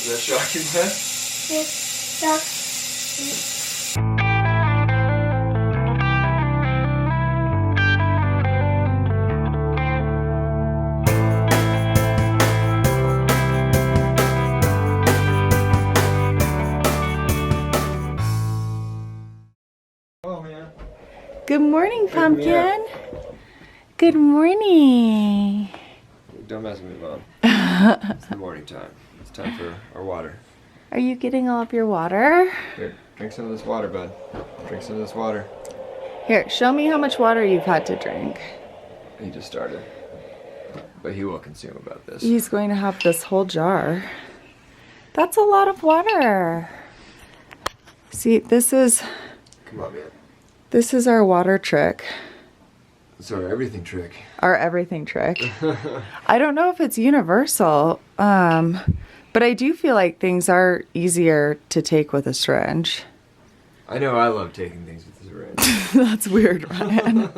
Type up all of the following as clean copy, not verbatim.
Is that shocking, Beth? It's shocking. Oh man. Good morning, Pumpkin. Good morning. Don't mess with me, Mom. It's the morning time. It's time for our water. Are you getting all of your water? Here, drink some of this water, bud. Drink some of this water. Here, show me how much water you've had to drink. He just started. But he will consume about this. He's going to have this whole jar. That's a lot of water. See, this is Come on, man. our water trick. It's our everything trick. Our everything trick. I don't know if it's universal, but I do feel like things are easier to take with a syringe. I know I love taking things with a syringe. That's weird, Ryan.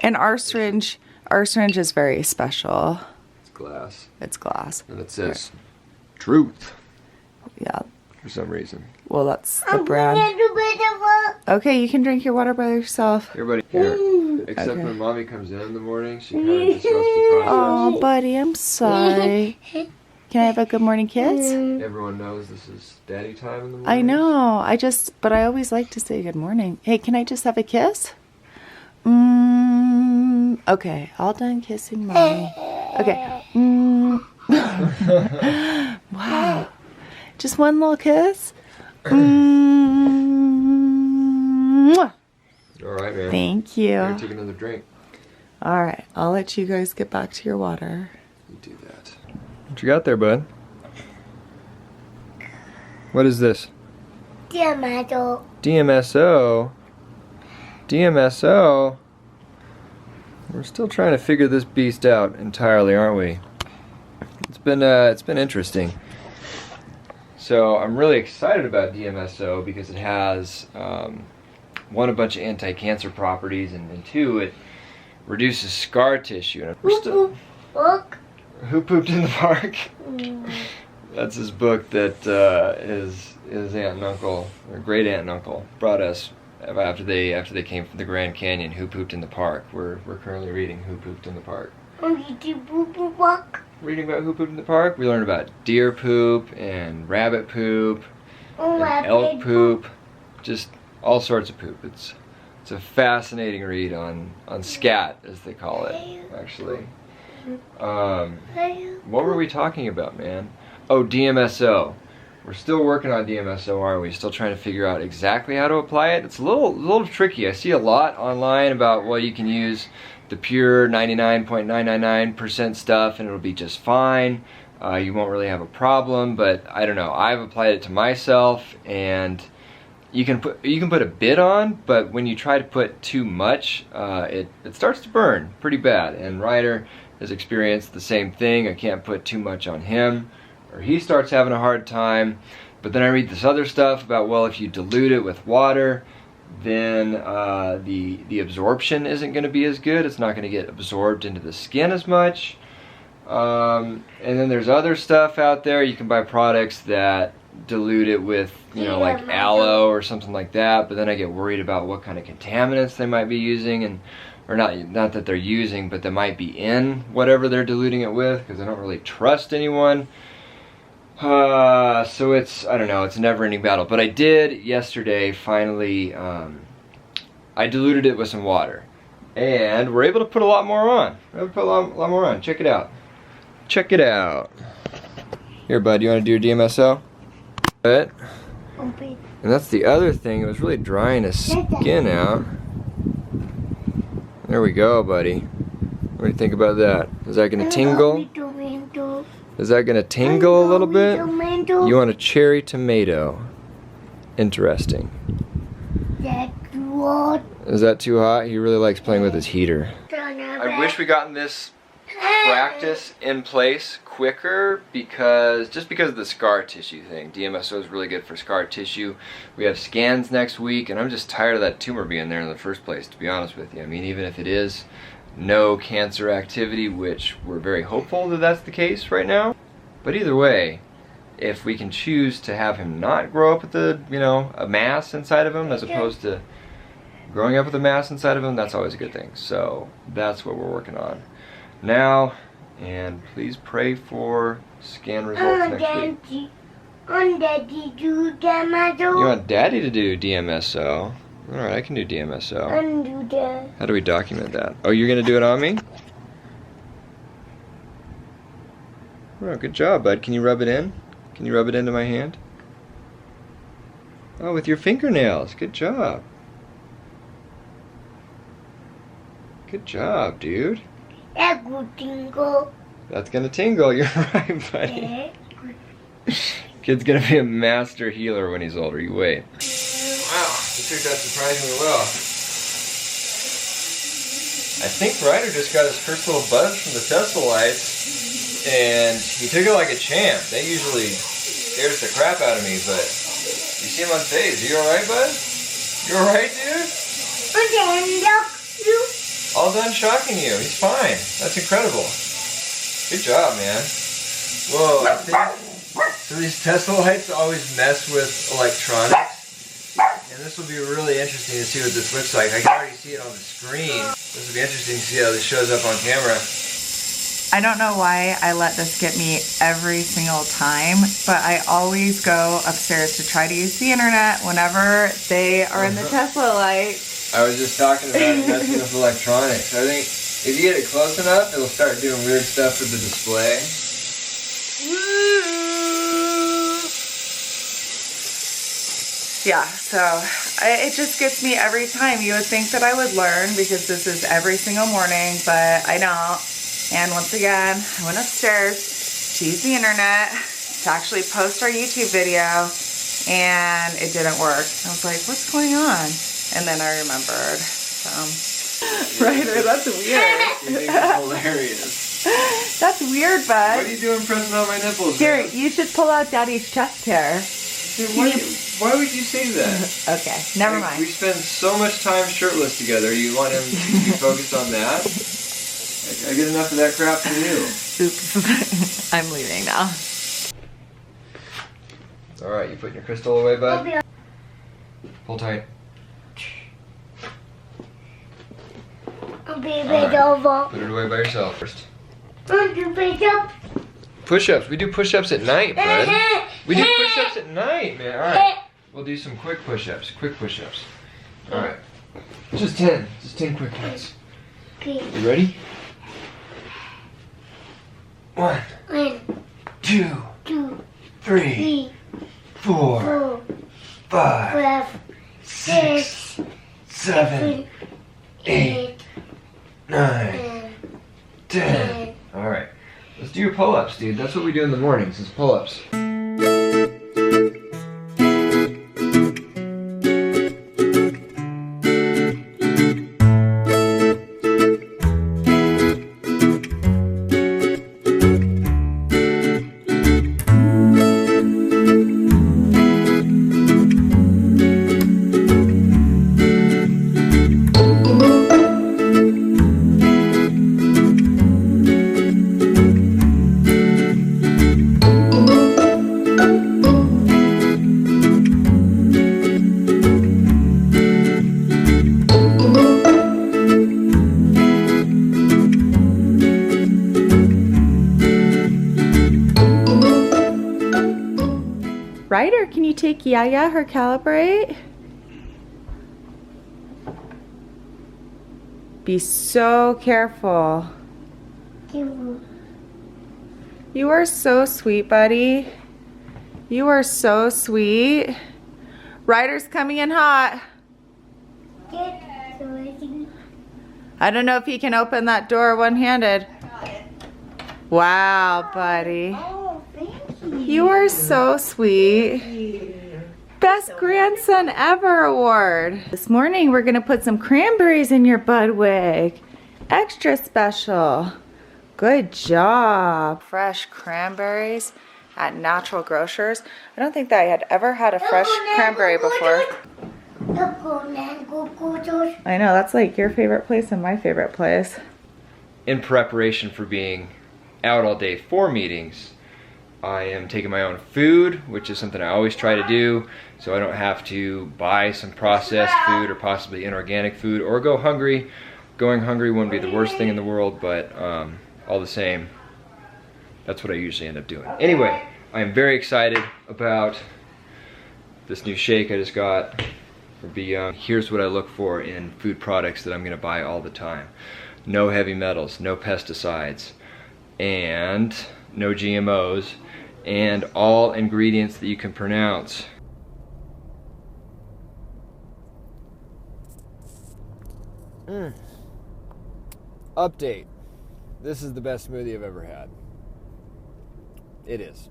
And our syringe is very special. It's glass. It's glass. And it says truth Yeah. for some reason. Well, that's the brand. Okay, you can drink your water by yourself. Everybody here. Except Okay. when Mommy comes in the morning, she kind of disrupts the process. Oh, buddy, I'm sorry. Can I have a good morning kiss? Everyone knows this is daddy time in the morning. I know. But I always like to say good morning. Hey, can I just have a kiss? Okay, all done kissing mommy. Okay. Wow. Just one little kiss. Mwah. All right, man. Thank you. Here, take another drink. All right, I'll let you guys get back to your water. You do that. What you got there, bud? What is this? DMSO. DMSO? DMSO? We're still trying to figure this beast out entirely, aren't we? It's been interesting. So I'm really excited about DMSO because it has one, a bunch of anti-cancer properties, and two, it reduces scar tissue. And we're still. Look. Who pooped in the park? That's his book that his aunt and uncle, or great aunt and uncle, brought us after they came from the Grand Canyon. Who pooped in the park? We're currently reading Who Pooped in the Park. Reading about who pooped in the park. We learned about deer poop and rabbit poop and elk poop, just all sorts of poop. It's a fascinating read on scat, as they call it, actually. What were we talking about, man? Oh, DMSO. We're still working on DMSO, aren't we? Still trying to figure out exactly how to apply it. It's a little tricky. I see a lot online about, well, you can use the pure 99.999% stuff and it'll be just fine. You won't really have a problem, but I don't know. I've applied it to myself, and you can put a bit on, but when you try to put too much, it starts to burn pretty bad. And Ryder has experienced the same thing. I can't put too much on him, or he starts having a hard time. But then I read this other stuff about, well, if you dilute it with water, then the absorption isn't going to be as good. It's not going to get absorbed into the skin as much. And then there's other stuff out there. You can buy products that dilute it with, like aloe or something like that. But then I get worried about what kind of contaminants they might be using, or not that they're using, but that might be in whatever they're diluting it with, because I don't really trust anyone. So I don't know, it's a never-ending battle. But I did yesterday finally, I diluted it with some water, and we're able to put a lot more on. Check it out. Check it out. Here, bud, you want to do your DMSO? Good. And that's the other thing, it was really drying his skin out. There we go, buddy. What do you think about that? Is that going to tingle? Is that going to tingle a little bit? You want a cherry tomato. Interesting. Is that too hot? He really likes playing with his heater. I wish we gotten this practice in place quicker, because of the scar tissue thing. DMSO is really good for scar tissue. We have scans next week, and I'm just tired of that tumor being there in the first place, to be honest with you. I mean, even if it is no cancer activity, which we're very hopeful that that's the case right now. But either way, if we can choose to have him not grow up with a, you know, a mass inside of him as opposed to growing up with a mass inside of him, that's always a good thing. So that's what we're working on now, and please pray for scan results next week. Daddy do DMSO. You want Daddy to do DMSO? Alright, I can do DMSO. Do that. How do we document that? Oh, you're gonna do it on me? Oh, good job, bud. Can you rub it in? Can you rub it into my hand? Oh, with your fingernails. Good job. Good job, dude. That good tingle. That's gonna tingle. You're right, buddy. Kid's gonna be a master healer when he's older. You wait. Wow, you took that surprisingly well. I think Ryder just got his first little buzz from the Tesla lights, and he took it like a champ. They usually scares the crap out of me, but you seem unfazed. Are you alright, bud? You alright, dude? All done shocking you. He's fine. That's incredible. Good job, man. Whoa, I think so. These Tesla lights always mess with electronics, and this will be really interesting to see what this looks like. I can already see it on the screen. This will be interesting to see how this shows up on camera. I don't know why I let this get me every single time, but I always go upstairs to try to use the internet whenever they are in the Tesla light. I was just talking about messing with electronics. I think if you get it close enough, it'll start doing weird stuff with the display. Yeah, so it just gets me every time. You would think that I would learn because this is every single morning, but I don't. And once again, I went upstairs to use the internet to actually post our YouTube video, and it didn't work. I was like, what's going on? And then I remembered. So, Ryder, that's weird. You think it's hilarious. That's weird, bud. What are you doing pressing on my nipples? Here, man? you should pull out Daddy's chest hair. Dude, why would you say that? Okay, never mind. We spend so much time shirtless together. You want him to be focused on that? I get enough of that crap from you. Oops. I'm leaving now. Alright, you putting your crystal away, bud? Hold tight. Right. Put it away by yourself first. Push-ups. We do push-ups at night, bud. We do push-ups at night, man. Alright. We'll do some quick push-ups. Quick push-ups. Alright. Just 10. Just 10 quick ones. You ready? 1, 2, 3, 4, 5, 6, 7, 8, 9, 10. Alright. Let's do your pull-ups, dude. That's what we do in the mornings, is pull-ups. Ryder, can you take Yaya her calibrate? Be so careful. You are so sweet, buddy. You are so sweet. Ryder's coming in hot. I don't know if he can open that door one-handed. Wow, buddy. You are so sweet. Best grandson ever award. This morning we're gonna put some cranberries in your bud wig. Extra special. Good job. Fresh cranberries at Natural Grocers. I don't think that I had ever had a fresh cranberry before. I know, that's like your favorite place and my favorite place. In preparation for being out all day for meetings, I am taking my own food, which is something I always try to do, so I don't have to buy some processed food or possibly inorganic food or go hungry. Going hungry wouldn't be the worst thing in the world, but all the same, that's what I usually end up doing. Anyway, I am very excited about this new shake I just got for Beyond. Here's what I look for in food products that I'm gonna buy all the time. No heavy metals, no pesticides, and no GMOs, and all ingredients that you can pronounce. Update. This is the best smoothie I've ever had. It is.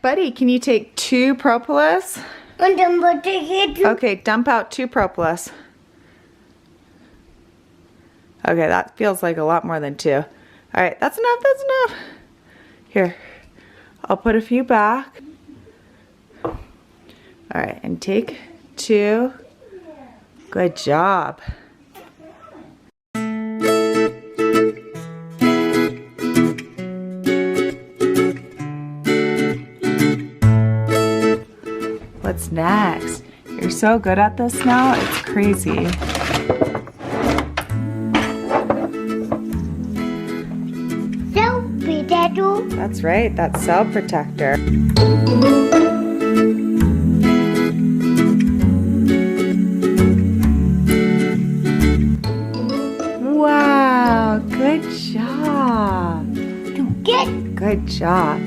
Buddy, can you take 2 propolis? Okay, dump out 2 propolis. Okay, that feels like a lot more than 2. All right, that's enough, that's enough. Here, I'll put a few back. All right, and take 2. Good job. What's next? You're so good at this now, it's crazy. That's right, that's cell protector. Wow, good job. Good job.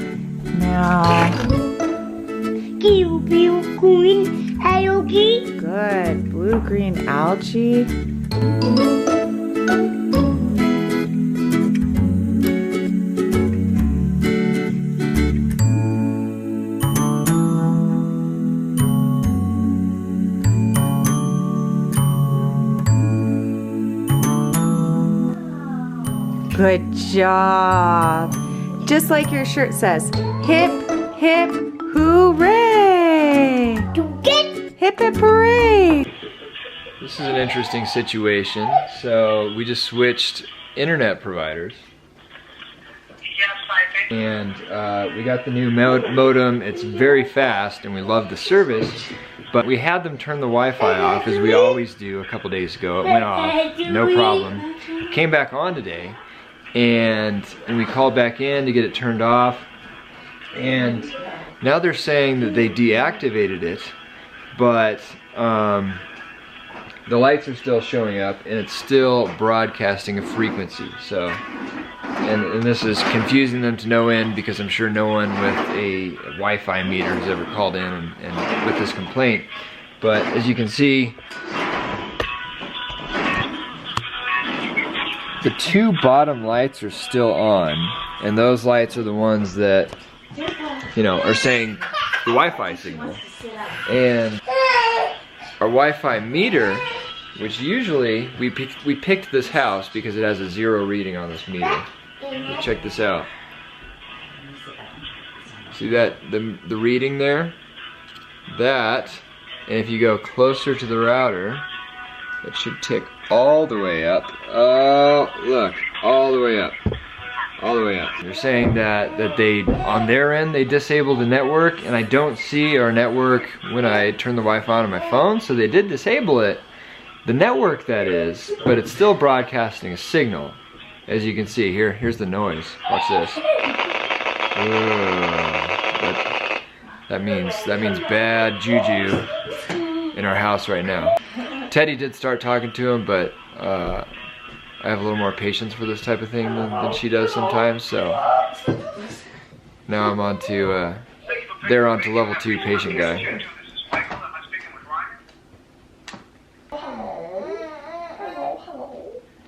Now. Good. Blue-green algae. Good job. Just like your shirt says, hip, hip, hooray! Hip, hip, hooray! This is an interesting situation. So we just switched internet providers. And we got the new modem. It's very fast and we love the service. But we had them turn the Wi-Fi off, as we always do. A couple days ago it went off, no problem. Came back on today. And we called back in to get it turned off, and now they're saying that they deactivated it, but the lights are still showing up and it's still broadcasting a frequency. So, and this is confusing them to no end, because I'm sure no one with a Wi-Fi meter has ever called in and with this complaint. But as you can see, the 2 bottom lights are still on, and those lights are the ones that, you know, are saying the Wi-Fi signal. And our Wi-Fi meter, which usually we picked this house because it has a 0 reading on this meter. Check this out. See that, the reading there? That, and if you go closer to the router, it should tick all the way up. Oh, look, all the way up. All the way up. They're saying that they, on their end, they disabled the network, and I don't see our network when I turn the Wi-Fi on my phone, so they did disable it. The network, that is, but it's still broadcasting a signal. As you can see, here's the noise. Watch this. That means bad juju in our house right now. Teddy did start talking to him, but I have a little more patience for this type of thing than she does sometimes, so now I'm on to, they're on to level 2 patient guy.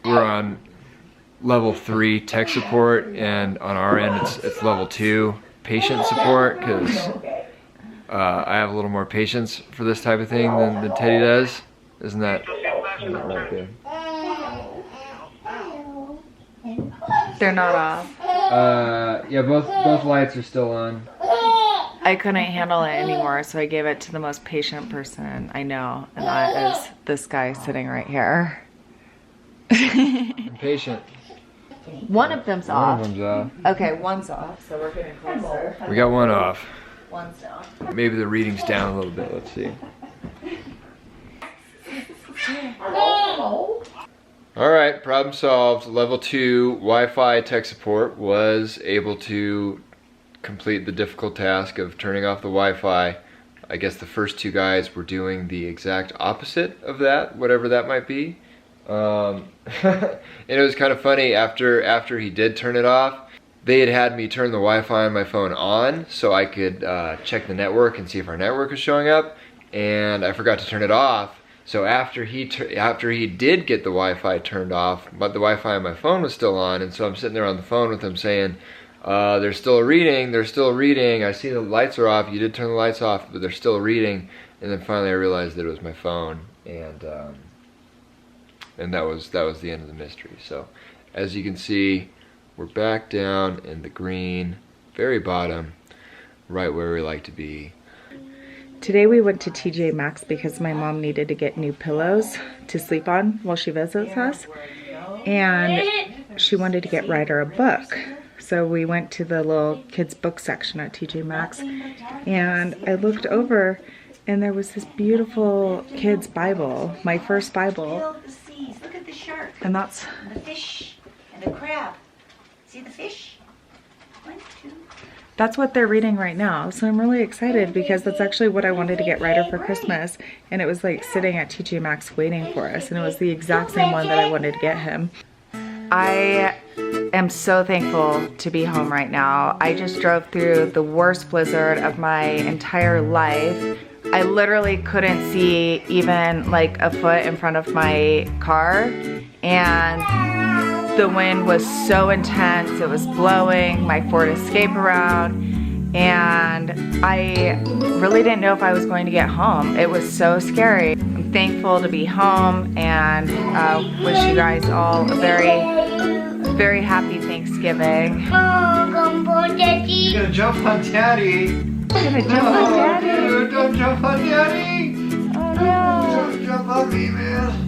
We're on level 3 tech support, and on our end it's level 2 patient support, because I have a little more patience for this type of thing than Teddy does. Isn't that right there? They're not off. Yeah, both lights are still on. I couldn't handle it anymore, so I gave it to the most patient person I know, and that is this guy sitting right here. I'm patient. One of them's One off. of them's off. Okay, one's off, so we're getting closer. We got one off. One's down. Maybe the reading's down a little bit. Let's see. All right, problem solved. Level 2 Wi-Fi tech support was able to complete the difficult task of turning off the Wi-Fi. I guess the first two guys were doing the exact opposite of that, whatever that might be. And it was kind of funny, after he did turn it off, they had me turn the Wi-Fi on my phone on so I could check the network and see if our network was showing up, and I forgot to turn it off. So after he did get the Wi-Fi turned off, but the Wi-Fi on my phone was still on, and so I'm sitting there on the phone with him saying, there's still a reading, there's still a reading, I see the lights are off, you did turn the lights off, but there's still a reading. And then finally I realized that it was my phone, and that was the end of the mystery. So as you can see, we're back down in the green, very bottom, right where we like to be. Today we went to TJ Maxx because my mom needed to get new pillows to sleep on while she visits us. And she wanted to get Ryder a book. So we went to the little kids book section at TJ Maxx. And I looked over and there was this beautiful kids Bible, my first Bible. Look at the shark. And that's... And the fish. And the crab. See the fish? 1, 2. That's what they're reading right now. So I'm really excited because that's actually what I wanted to get Ryder for Christmas. And it was like sitting at TJ Maxx waiting for us. And it was the exact same one that I wanted to get him. I am so thankful to be home right now. I just drove through the worst blizzard of my entire life. I literally couldn't see even like a foot in front of my car. And the wind was so intense, it was blowing my Ford Escape around, and I really didn't know if I was going to get home. It was so scary. I'm thankful to be home, and wish you guys all a very happy Thanksgiving. Oh, Gumbo Daddy. You're gonna jump on Daddy. I'm gonna jump on Daddy. Dude, don't jump on Daddy. Oh no. Don't jump on me, man.